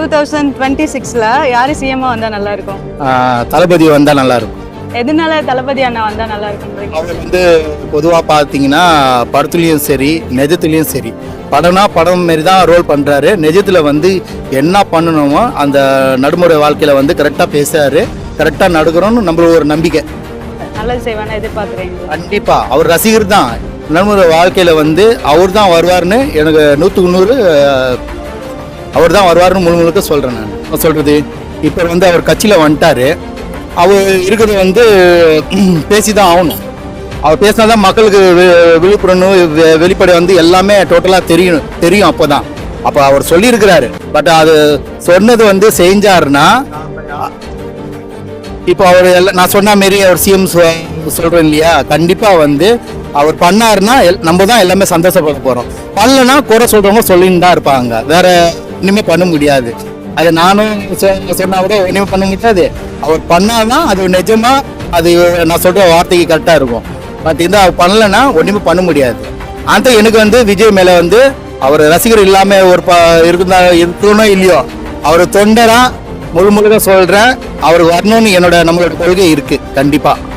2026ல யாரு சிஎம்மா வந்தா நல்லா இருக்கும்? தளபதி வந்தால் நல்லா இருக்கும். எதனால தளபதி அண்ணா வந்தா நல்லா இருக்கும்? அவர் வந்து பொதுவாக பார்த்தீங்கன்னா படத்துலேயும் சரி நிஜத்துலேயும் சரி படம் மாரி தான் ரோல் பண்ணுறாரு. நிஜத்தில் வந்து என்ன பண்ணணுமோ அந்த நடைமுறை வாழ்க்கையில் வந்து கரெக்டாக பேசுறாரு, கரெக்டாக நடக்கிறோன்னு நம்மளுக்கு ஒரு நம்பிக்கை. நல்லது செய்வானா எதிர்பார்க்குறீங்க? கண்டிப்பாக அவர் ரசிகர் தான். நடைமுறை வாழ்க்கையில் வந்து அவர் தான் வருவார்னு எனக்கு 100க்கு 100 அவர் தான் வருவார்னு முழுக்க சொல்கிறேன். நான் சொல்கிறது இப்போ வந்து அவர் கட்சியில் வந்துட்டார். அவர் இருக்கிறது வந்து பேசி தான் ஆகணும். அவர் பேசினா தான் மக்களுக்கு விழுப்புரம் வெளிப்படை வந்து எல்லாமே டோட்டலாக தெரியும். அப்போ அவர் சொல்லியிருக்கிறாரு. பட் அது சொன்னது வந்து செஞ்சாருன்னா இப்போ அவர் நான் சொன்ன மாரி அவர் சிஎம் சொல்கிறேன் இல்லையா, கண்டிப்பாக வந்து அவர் பண்ணாருன்னா நம்ம தான் எல்லாமே சந்தோஷப்பட போகிறோம். பண்ணலன்னா குறை சொல்கிறவங்க சொல்லின்னு தான் இருப்பாங்க. வேற இனிமேல் பண்ண முடியாது. அது நானும் சொன்னா கூட இனிமேல் பண்ண முடியாது. அவர் பண்ணாதான் அது நிஜமா அது நான் சொல்கிற வார்த்தைக்கு கரெக்டாக இருக்கும். பட் இந்த அவர் பண்ணலைன்னா ஒன்றுமே பண்ண முடியாது. அந்த எனக்கு வந்து விஜய் மேலே வந்து அவர் ரசிகர் இல்லாமல் ஒரு இருக்கணும் இல்லையோ, அவர் தொண்டராக முழுக்க சொல்கிறேன். அவர் வரணும்னு நம்மளோட கொள்கை இருக்குது கண்டிப்பாக.